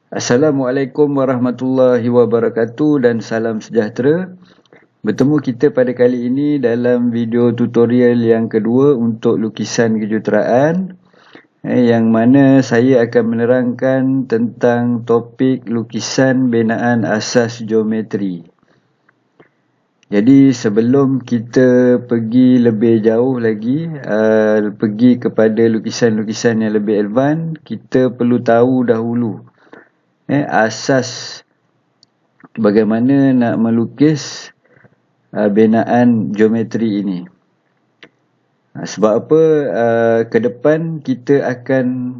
Assalamualaikum warahmatullahi wabarakatuh dan salam sejahtera. Bertemu kita pada kali ini dalam video tutorial yang kedua untuk lukisan kejuruteraan, yang mana saya akan menerangkan tentang topik lukisan binaan asas geometri. Jadi sebelum kita pergi lebih jauh lagi, pergi kepada lukisan-lukisan yang lebih advance, kita perlu tahu dahulu asas bagaimana nak melukis binaan geometri ini. Sebab apa? Ke depan kita akan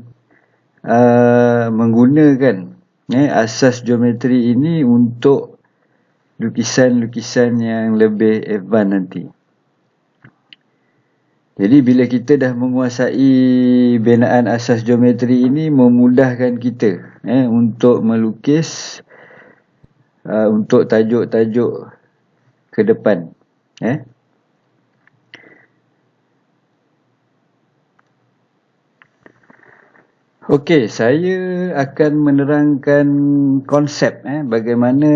menggunakan asas geometri ini untuk lukisan-lukisan yang lebih advance nanti. Jadi bila kita dah menguasai binaan asas geometri ini, memudahkan kita untuk melukis untuk tajuk-tajuk ke depan. Okey, saya akan menerangkan konsep bagaimana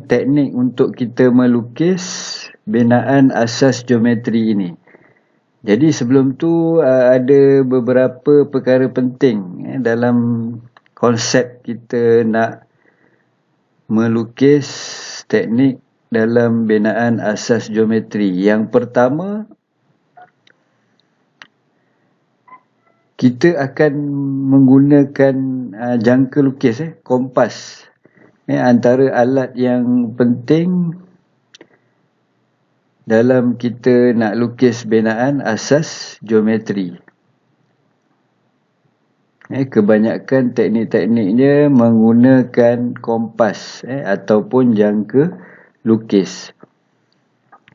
teknik untuk kita melukis binaan asas geometri ini. Jadi sebelum tu ada beberapa perkara penting dalam konsep kita nak melukis teknik dalam binaan asas geometri. Yang pertama, kita akan menggunakan jangka lukis, kompas. Antara alat yang penting dalam kita nak lukis binaan asas geometri. Kebanyakan teknik-tekniknya menggunakan kompas ataupun jangka lukis.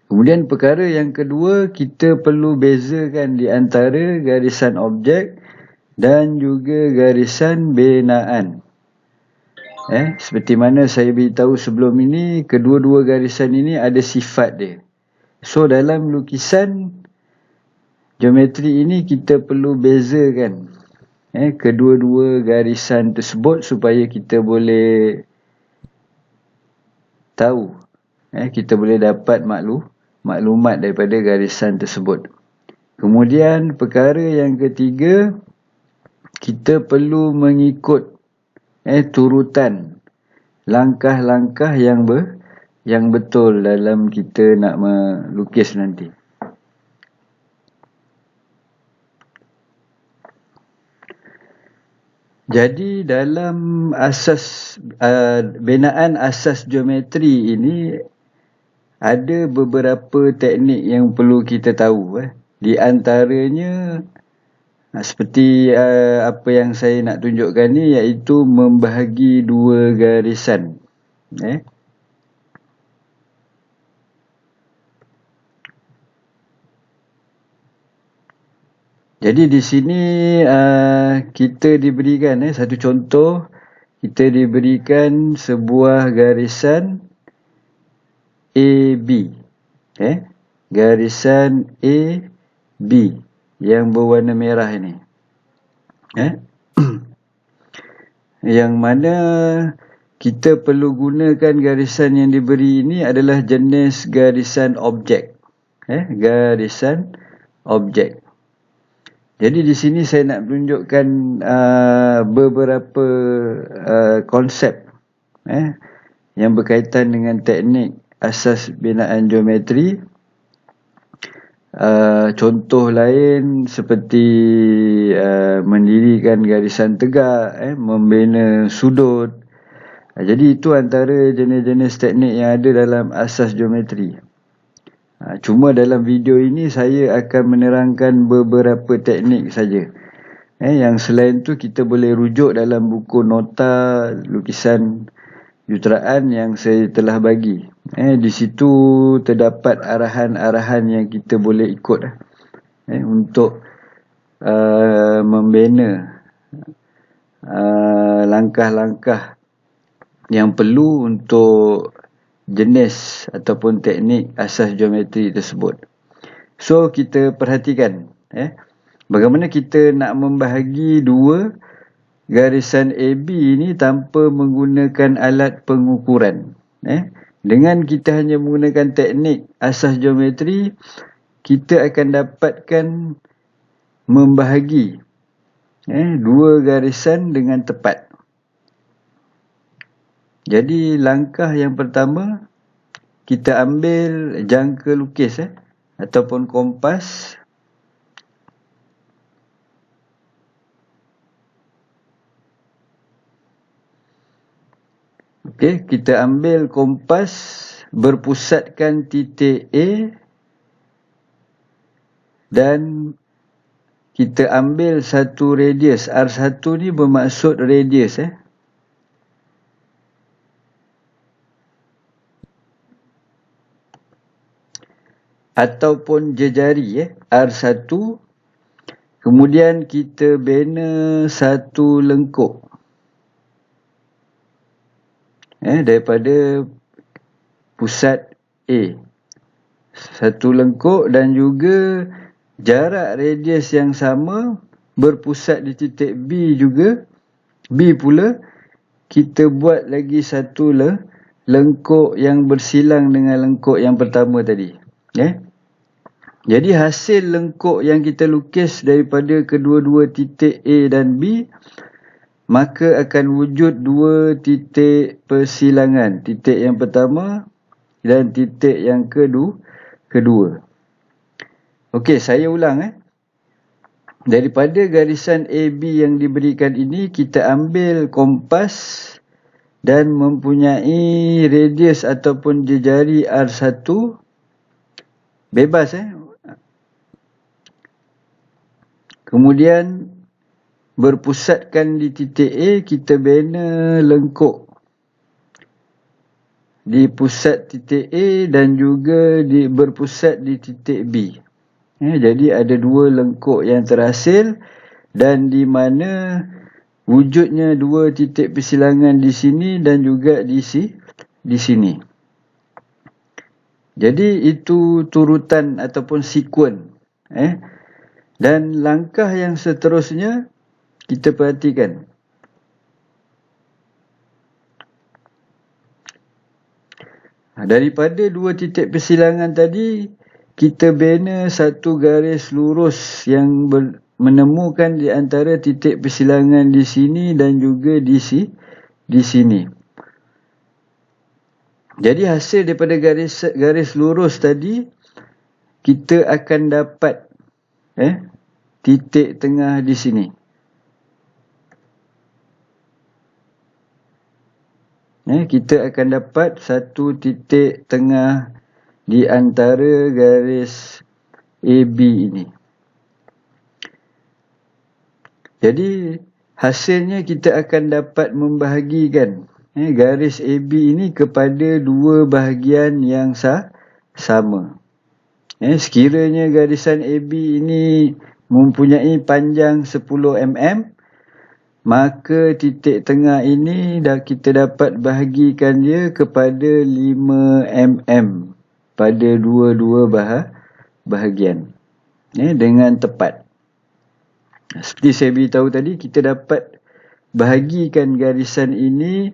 Kemudian perkara yang kedua, kita perlu bezakan di antara garisan objek dan juga garisan binaan. Seperti mana saya beritahu sebelum ini, kedua-dua garisan ini ada sifat dia. So dalam lukisan geometri ini kita perlu bezakan kedua-dua garisan tersebut supaya kita boleh tahu, kita boleh dapat maklumat daripada garisan tersebut. Kemudian perkara yang ketiga, kita perlu mengikut turutan langkah-langkah yang betul dalam kita nak melukis nanti. Jadi dalam asas binaan asas geometri ini ada beberapa teknik yang perlu kita tahu. Di antaranya seperti apa yang saya nak tunjukkan ni, iaitu membahagi dua garisan. Jadi di sini kita diberikan satu contoh, kita diberikan sebuah garisan AB. Garisan AB yang berwarna merah ini. Yang mana kita perlu gunakan garisan yang diberi ini adalah jenis garisan objek. Garisan objek. Jadi di sini saya nak tunjukkan beberapa konsep yang berkaitan dengan teknik asas binaan geometri. Contoh lain seperti mendirikan garisan tegak, membina sudut. Jadi itu antara jenis-jenis teknik yang ada dalam asas geometri. Cuma dalam video ini saya akan menerangkan beberapa teknik saja. Yang selain tu kita boleh rujuk dalam buku nota lukisan kejuruteraan yang saya telah bagi. Di situ terdapat arahan-arahan yang kita boleh ikut untuk membina langkah-langkah yang perlu untuk jenis ataupun teknik asas geometri tersebut. So kita perhatikan bagaimana kita nak membahagi dua garisan AB ni tanpa menggunakan alat pengukuran. Dengan kita hanya menggunakan teknik asas geometri, kita akan dapatkan membahagi dua garisan dengan tepat. Jadi langkah yang pertama, kita ambil jangka lukis ataupun kompas. Okey, kita ambil kompas, berpusatkan titik A dan kita ambil satu radius. R1 ni bermaksud radius ataupun jejari R1. Kemudian kita bina satu lengkuk daripada pusat A. Satu lengkuk dan juga jarak radius yang sama berpusat di titik B juga. B pula kita buat lagi satu lengkuk yang bersilang dengan lengkuk yang pertama tadi. Jadi hasil lengkuk yang kita lukis daripada kedua-dua titik A dan B, maka akan wujud dua titik persilangan. Titik yang pertama dan titik yang kedua. Okey, saya ulang. Daripada garisan AB yang diberikan ini, kita ambil kompas dan mempunyai radius ataupun jejari R1. Bebas Kemudian berpusatkan di titik A, kita bina lengkuk di pusat titik A dan juga berpusat di titik B. Jadi ada dua lengkuk yang terhasil dan di mana wujudnya dua titik persilangan di sini dan juga di sini. Jadi itu turutan ataupun sekuen. Dan langkah yang seterusnya kita perhatikan. Daripada dua titik persilangan tadi, kita bina satu garis lurus yang menemukan di antara titik persilangan di sini dan juga di sini. Jadi hasil daripada garis lurus tadi, kita akan dapat titik tengah di sini. Kita akan dapat satu titik tengah di antara garis AB ini. Jadi hasilnya kita akan dapat membahagikan garis AB ini kepada dua bahagian yang sama. Sekiranya garisan AB ini mempunyai panjang 10 mm, maka titik tengah ini kita dapat bahagikan dia kepada 5 mm pada dua-dua bahagian dengan tepat. Seperti saya beritahu tadi, kita dapat bahagikan garisan ini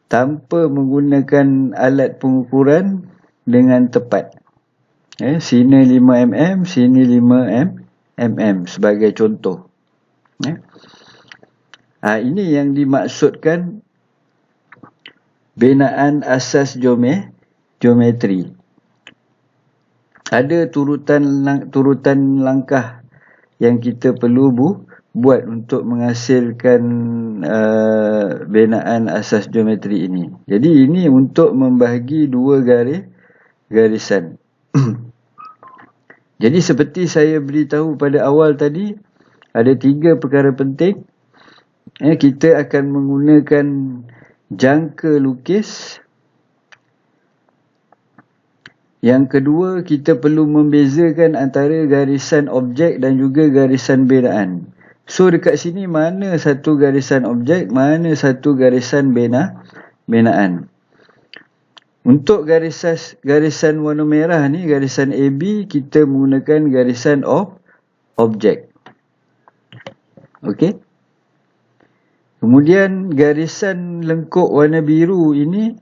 tanpa menggunakan alat pengukuran dengan tepat. Sini 5 mm, sini 5 mm sebagai contoh. Ini yang dimaksudkan binaan asas geometri. Ada turutan langkah yang kita perlu buat untuk menghasilkan binaan asas geometri ini. Jadi ini untuk membahagi dua garisan. Jadi seperti saya beritahu pada awal tadi, ada 3 perkara penting. Kita akan menggunakan jangka lukis. Yang kedua, kita perlu membezakan antara garisan objek dan juga garisan binaan. So dekat sini mana satu garisan objek, mana satu garisan binaan. Untuk garisan warna merah ni, garisan AB, kita menggunakan garisan objek. Okey. Kemudian garisan lengkuk warna biru ini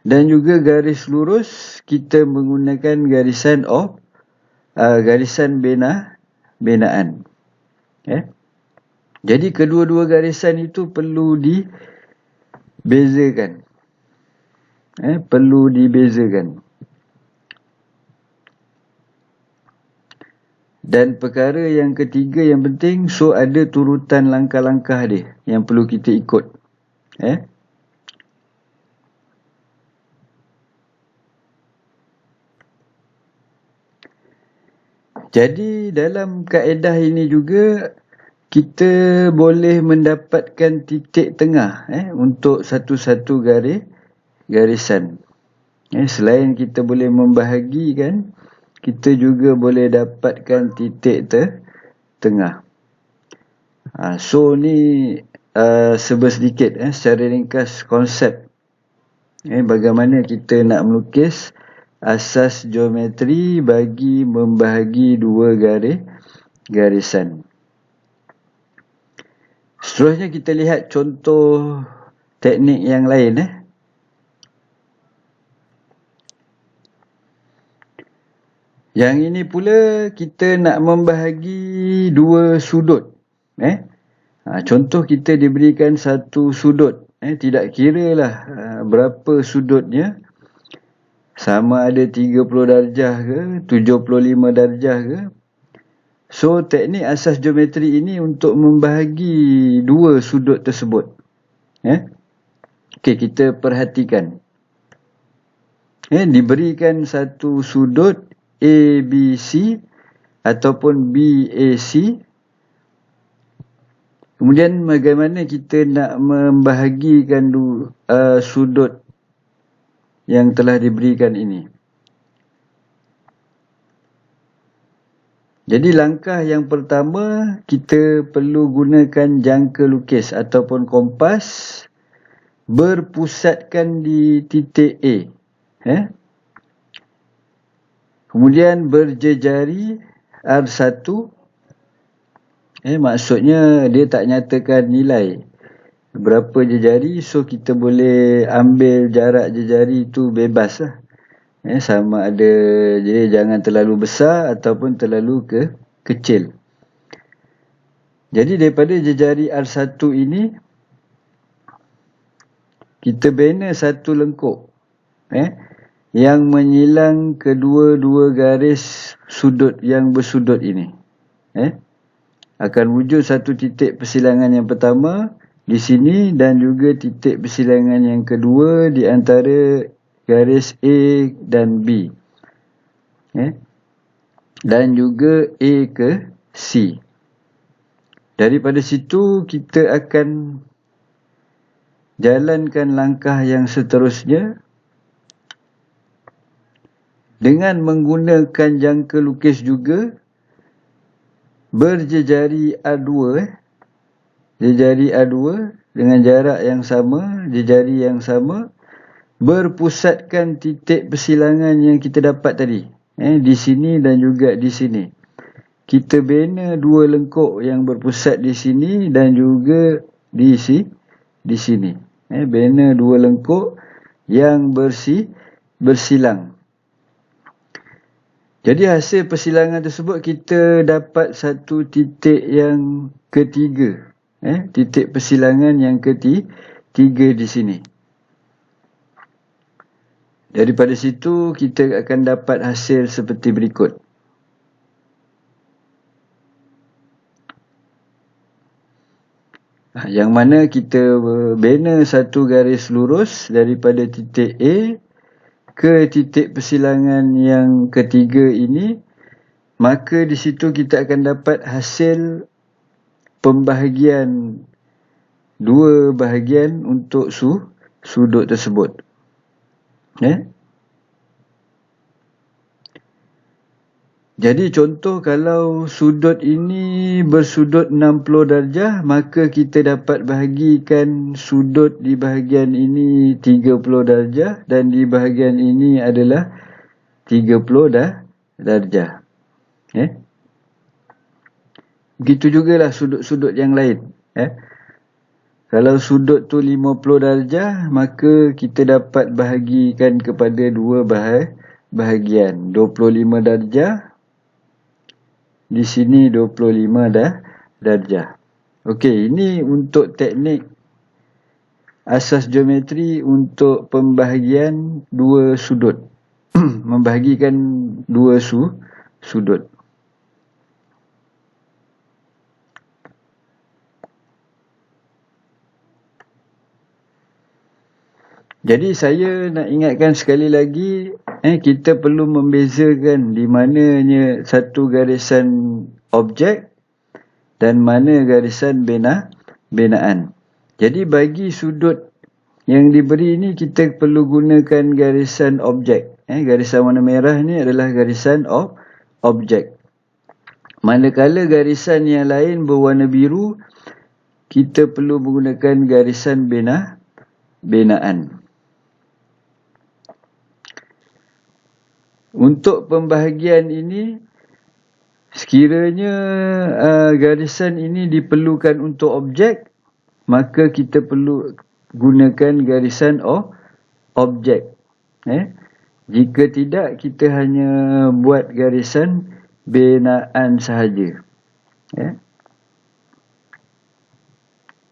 dan juga garis lurus kita menggunakan garisan benaan. Jadi kedua-dua garisan itu perlu dibezakan. Perlu dibezakan. Dan perkara yang ketiga yang penting, so ada turutan langkah-langkah dia yang perlu kita ikut. Jadi dalam kaedah ini juga kita boleh mendapatkan titik tengah untuk satu-satu garisan. Selain kita boleh membahagikan, kita juga boleh dapatkan titik tengah. So ni sedikit secara ringkas konsep bagaimana kita nak melukis asas geometri bagi membahagi dua garisan. Seterusnya kita lihat contoh teknik yang lain. Yang ini pula kita nak membahagi dua sudut. Contoh kita diberikan satu sudut. Tidak kira lah berapa sudutnya. Sama ada 30 darjah ke, 75 darjah ke. So teknik asas geometri ini untuk membahagi dua sudut tersebut. Okey, kita perhatikan. Diberikan satu sudut ABC ataupun BAC. Kemudian bagaimana kita nak membahagikan sudut yang telah diberikan ini. Jadi langkah yang pertama, kita perlu gunakan jangka lukis ataupun kompas berpusatkan di titik A. Kemudian berjejari R1. Maksudnya dia tak nyatakan nilai berapa jejari, so kita boleh ambil jarak jejari itu bebas lah. Sama ada, jadi jangan terlalu besar ataupun terlalu kecil. Jadi daripada jejari R1 ini, kita bina satu lengkuk yang menyilang kedua-dua garis sudut yang bersudut ini. Akan wujud satu titik persilangan yang pertama di sini dan juga titik persilangan yang kedua di antara garis A dan B. Dan juga A ke C. Daripada situ kita akan jalankan langkah yang seterusnya dengan menggunakan jangka lukis juga berjejari A2. Jejari A2 dengan jarak yang sama, jejari yang sama, berpusatkan titik persilangan yang kita dapat tadi. Di sini dan juga di sini. Kita bina dua lengkuk yang berpusat di sini dan juga di sini. Bina dua lengkuk yang bersilang. Jadi hasil persilangan tersebut kita dapat satu titik yang ketiga. Titik persilangan yang ketiga di sini. Daripada situ kita akan dapat hasil seperti berikut. Yang mana kita bina satu garis lurus daripada titik A ke titik persilangan yang ketiga ini, maka di situ kita akan dapat hasil pembahagian dua bahagian untuk sudut tersebut. Jadi contoh kalau sudut ini bersudut 60 darjah, maka kita dapat bahagikan sudut di bahagian ini 30 darjah dan di bahagian ini adalah 30 darjah. Begitu jugalah sudut-sudut yang lain. Kalau sudut tu 50 darjah, maka kita dapat bahagikan kepada dua bahagian. 25 darjah. Di sini 25 darjah. Okey, ini untuk teknik asas geometri untuk pembahagian dua sudut. Membahagikan dua sudut. Jadi saya nak ingatkan sekali lagi, kita perlu membezakan di mananya satu garisan objek dan mana garisan binaan. Jadi bagi sudut yang diberi ni kita perlu gunakan garisan objek. Garisan warna merah ni adalah garisan objek. Manakala garisan yang lain berwarna biru, kita perlu menggunakan garisan binaan. Untuk pembahagian ini, sekiranya garisan ini diperlukan untuk objek, maka kita perlu gunakan garisan objek. Jika tidak, kita hanya buat garisan binaan sahaja.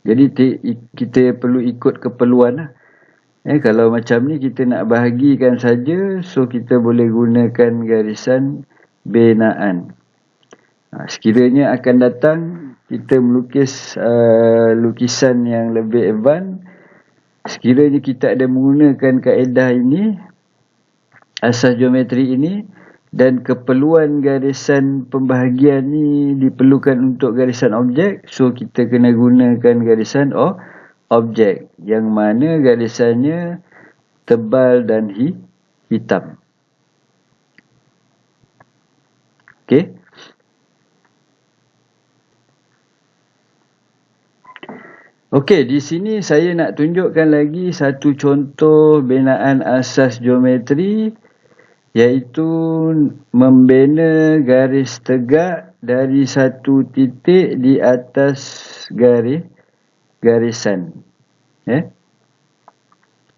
Jadi kita perlu ikut keperluan lah. Kalau macam ni kita nak bahagikan saja, so kita boleh gunakan garisan binaan. Sekiranya akan datang kita melukis lukisan yang lebih advance, sekiranya kita ada menggunakan kaedah ini, asas geometri ini, dan keperluan garisan pembahagian ni diperlukan untuk garisan objek, so kita kena gunakan garisan objek yang mana garisannya tebal dan hitam. Okey. Okey, di sini saya nak tunjukkan lagi satu contoh binaan asas geometri, iaitu membina garis tegak dari satu titik di atas garisan.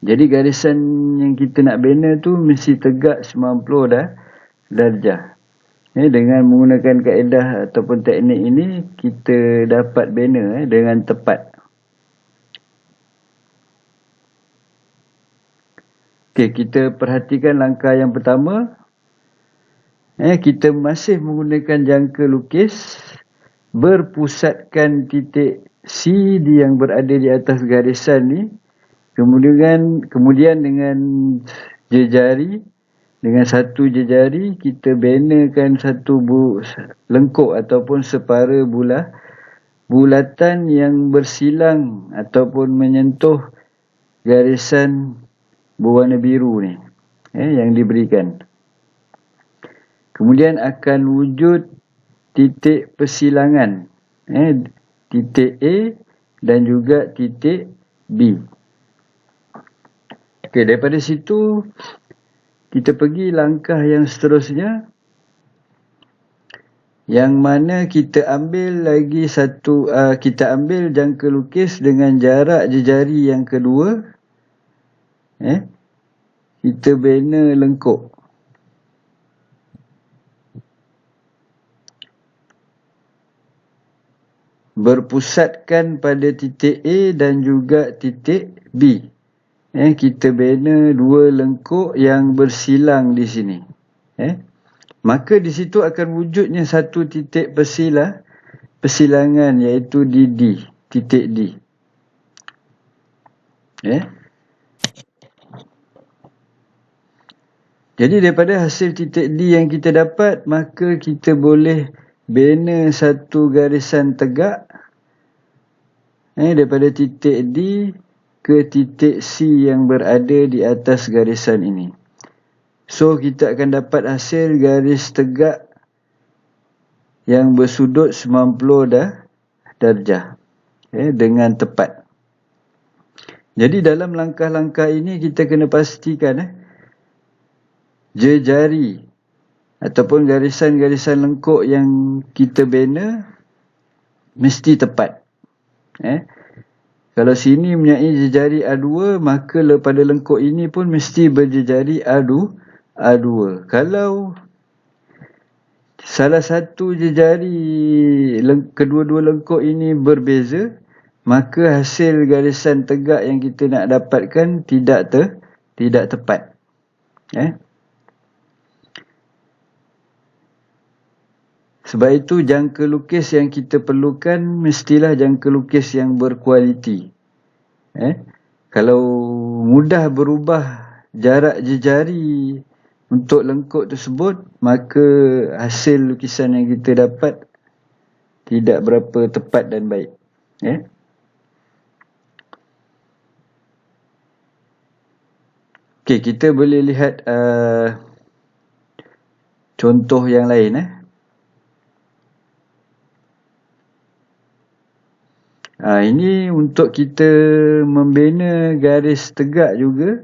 Jadi garisan yang kita nak bina tu mesti tegak 90 darjah. Dengan menggunakan kaedah ataupun teknik ini, kita dapat bina dengan tepat. Okey, kita perhatikan langkah yang pertama. Kita masih menggunakan jangka lukis, berpusatkan titik C yang berada di atas garisan ni, kemudian dengan jejari, dengan satu jejari kita benakan satu lengkuk ataupun separa bulatan yang bersilang ataupun menyentuh garisan berwarna biru ni, yang diberikan. Kemudian akan wujud titik persilangan, titik A dan juga titik B. Okey, daripada situ kita pergi langkah yang seterusnya, yang mana kita ambil lagi satu, kita ambil jangka lukis dengan jarak jejari yang kedua. Kita bina lengkuk. Berpusatkan pada titik A dan juga titik B. Kita bina dua lengkuk yang bersilang di sini. Maka di situ akan wujudnya satu titik persilangan, iaitu di D, titik D. Jadi daripada hasil titik D yang kita dapat, maka kita boleh bina satu garisan tegak daripada titik D ke titik C yang berada di atas garisan ini. So kita akan dapat hasil garis tegak yang bersudut 90 darjah dengan tepat. Jadi dalam langkah-langkah ini kita kena pastikan jejari ataupun garisan-garisan lengkuk yang kita bina mesti tepat. Kalau sini mempunyai jejari A2, maka pada lengkuk ini pun mesti berjejari A2. Kalau salah satu jejari kedua-dua lengkuk ini berbeza, maka hasil garisan tegak yang kita nak dapatkan tidak tepat. Sebab itu jangka lukis yang kita perlukan mestilah jangka lukis yang berkualiti. Kalau mudah berubah jarak jejari untuk lengkuk tersebut, maka hasil lukisan yang kita dapat tidak berapa tepat dan baik. Okey, kita boleh lihat contoh yang lain. Ini untuk kita membina garis tegak juga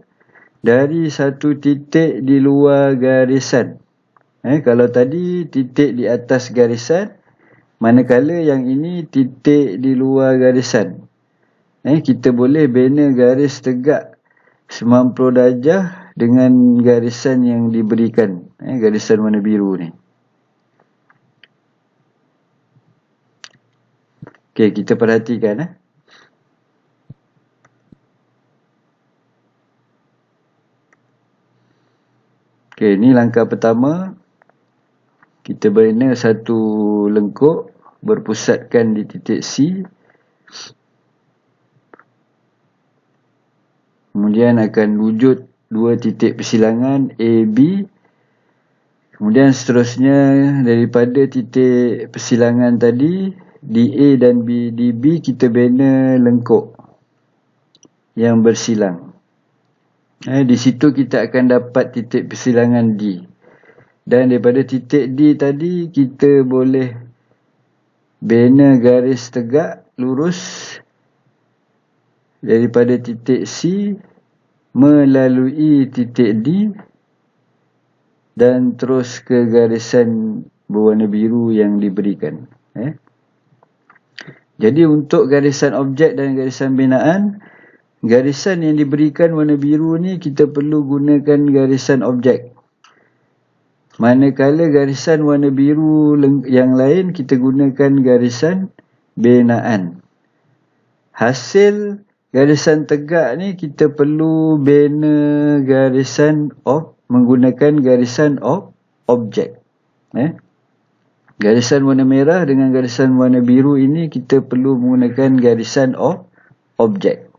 dari satu titik di luar garisan. Kalau tadi titik di atas garisan, manakala yang ini titik di luar garisan. Kita boleh bina garis tegak 90 darjah dengan garisan yang diberikan, garisan warna biru ni. Okey, kita perhatikan. Okey, ni langkah pertama. Kita bina satu lengkuk berpusatkan di titik C. Kemudian akan wujud dua titik persilangan A, B. Kemudian seterusnya daripada titik persilangan tadi, di A dan B, di B kita bina lengkuk yang bersilang. Di situ kita akan dapat titik persilangan D. Dan daripada titik D tadi kita boleh bina garis tegak lurus daripada titik C melalui titik D dan terus ke garisan berwarna biru yang diberikan. Jadi untuk garisan objek dan garisan binaan, garisan yang diberikan warna biru ni kita perlu gunakan garisan objek. Manakala garisan warna biru yang lain kita gunakan garisan binaan. Hasil garisan tegak ni kita perlu bina garisan menggunakan garisan objek. Garisan warna merah dengan garisan warna biru ini kita perlu menggunakan garisan objek.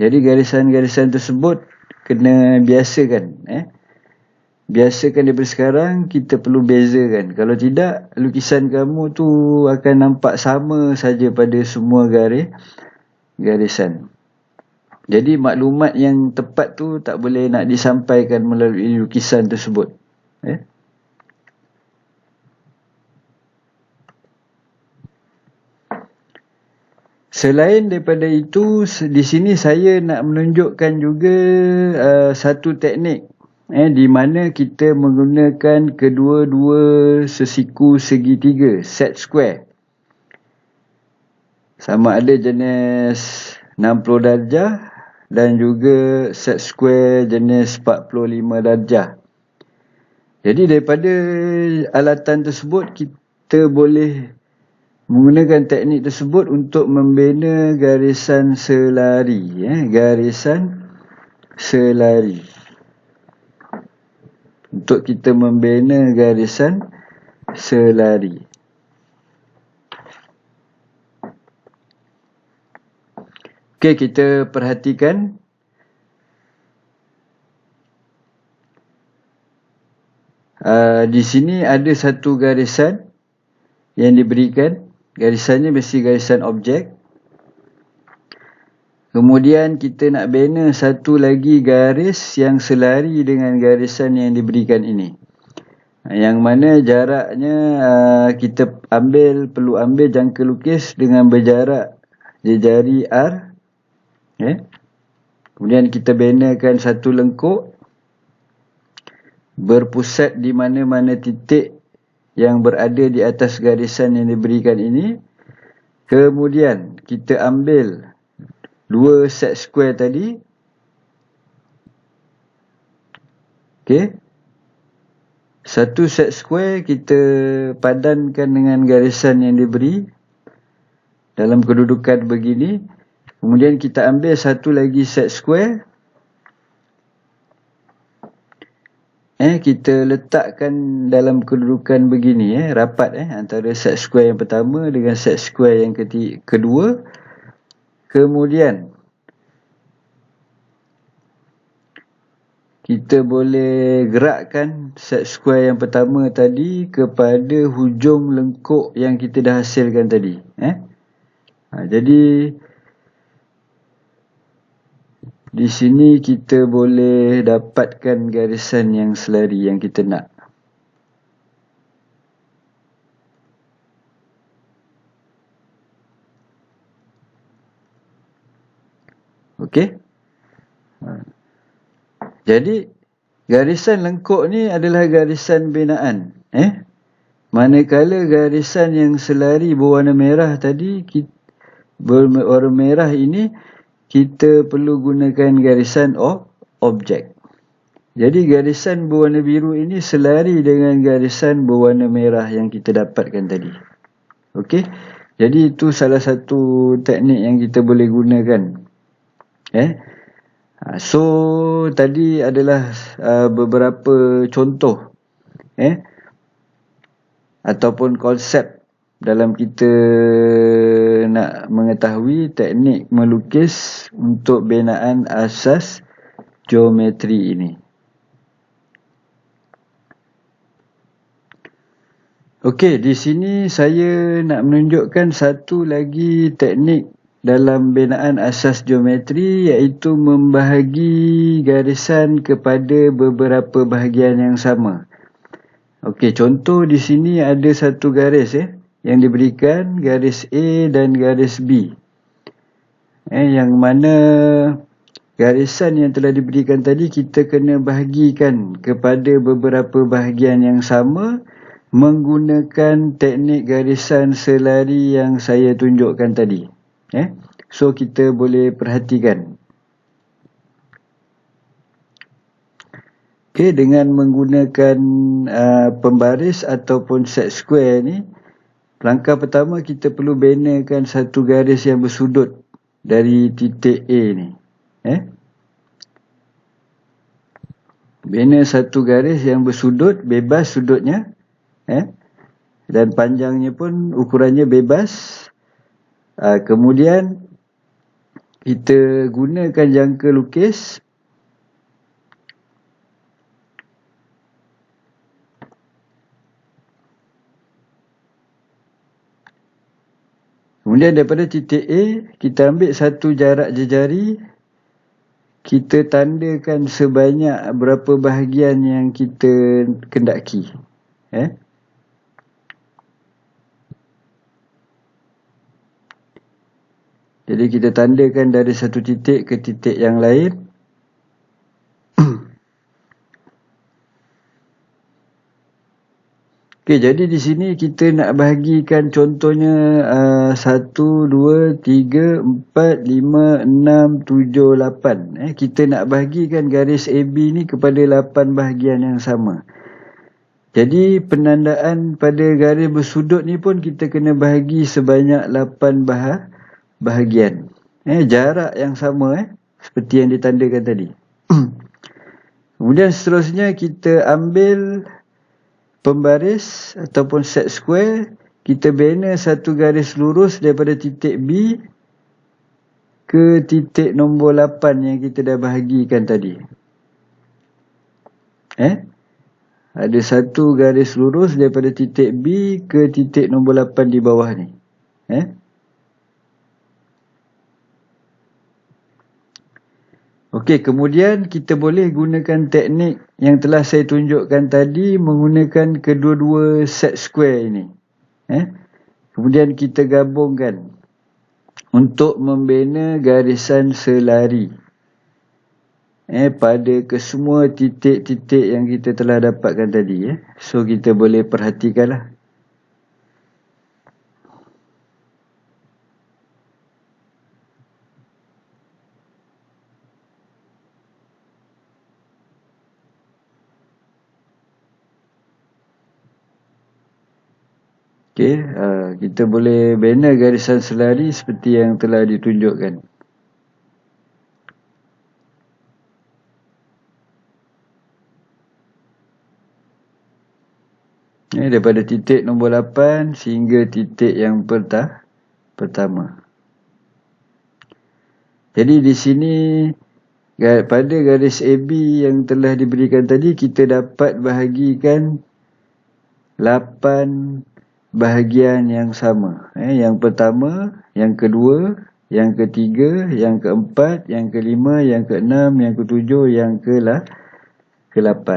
Jadi garisan-garisan tersebut kena biasakan. Biasakan daripada sekarang, kita perlu bezakan. Kalau tidak, lukisan kamu tu akan nampak sama saja pada semua garisan. Jadi maklumat yang tepat tu tak boleh nak disampaikan melalui lukisan tersebut. Selain daripada itu, di sini saya nak menunjukkan juga satu teknik di mana kita menggunakan kedua-dua sesiku segitiga, set square. Sama ada jenis 60 darjah dan juga set square jenis 45 darjah. Jadi daripada alatan tersebut kita boleh menggunakan teknik tersebut untuk membina garisan selari. Garisan selari. Untuk kita membina garisan selari. Okey, kita perhatikan. Di sini ada satu garisan yang diberikan. Garisannya mesti garisan objek. Kemudian kita nak bina satu lagi garis yang selari dengan garisan yang diberikan ini. Yang mana jaraknya kita perlu ambil jangka lukis dengan berjarak jejari R. Kemudian kita binakan satu lengkuk berpusat di mana-mana titik yang berada di atas garisan yang diberikan ini. Kemudian kita ambil 2 set square tadi. Okey. Satu set square kita padankan dengan garisan yang diberi dalam kedudukan begini. Kemudian kita ambil satu lagi set square. Kita letakkan dalam kedudukan begini, rapat antara set square yang pertama dengan set square yang kedua. Kemudian kita boleh gerakkan set square yang pertama tadi kepada hujung lengkuk yang kita dah hasilkan tadi. Jadi di sini kita boleh dapatkan garisan yang selari yang kita nak. Okey. Jadi garisan lengkuk ni adalah garisan binaan. Manakala garisan yang selari berwarna merah tadi, berwarna merah ini kita perlu gunakan garisan objek. Jadi garisan berwarna biru ini selari dengan garisan berwarna merah yang kita dapatkan tadi. Okey. Jadi itu salah satu teknik yang kita boleh gunakan. So tadi adalah beberapa contoh ataupun konsep dalam kita nak mengetahui teknik melukis untuk binaan asas geometri ini. Okey, di sini saya nak menunjukkan satu lagi teknik dalam binaan asas geometri, iaitu membahagi garisan kepada beberapa bahagian yang sama. Okey, contoh di sini ada satu garis yang diberikan, garis A dan garis B. Yang mana garisan yang telah diberikan tadi kita kena bahagikan kepada beberapa bahagian yang sama menggunakan teknik garisan selari yang saya tunjukkan tadi. So kita boleh perhatikan. Okey, dengan menggunakan pembaris ataupun set square ni, langkah pertama kita perlu binakan satu garis yang bersudut dari titik A ni. Bina satu garis yang bersudut, bebas sudutnya. Dan panjangnya pun ukurannya bebas. Kemudian kita gunakan jangka lukis. Kemudian daripada titik A, kita ambil satu jarak jejari. Kita tandakan sebanyak berapa bahagian yang kita kendaki. Jadi kita tandakan dari satu titik ke titik yang lain. Okey, jadi di sini kita nak bahagikan contohnya 1, 2, 3, 4, 5, 6, 7, 8. Kita nak bahagikan garis AB ni kepada 8 bahagian yang sama. Jadi penandaan pada garis bersudut ni pun kita kena bahagi sebanyak 8 bahagian. Jarak yang sama seperti yang ditandakan tadi. Kemudian seterusnya kita ambil pembaris ataupun set square, kita bina satu garis lurus daripada titik B ke titik nombor 8 yang kita dah bahagikan tadi. Ada satu garis lurus daripada titik B ke titik nombor 8 di bawah ni. Okey, kemudian kita boleh gunakan teknik yang telah saya tunjukkan tadi menggunakan kedua-dua set square ini. Kemudian kita gabungkan untuk membina garisan selari pada kesemua titik-titik yang kita telah dapatkan tadi. So kita boleh perhatikanlah. Okey, kita boleh bina garisan selari seperti yang telah ditunjukkan. Daripada titik nombor 8 sehingga titik yang pertama. Jadi di sini pada garis AB yang telah diberikan tadi, kita dapat bahagikan 8 bahagian yang sama. Yang pertama, yang kedua, yang ketiga, yang keempat, yang kelima, yang keenam, yang ketujuh, yang ke-8.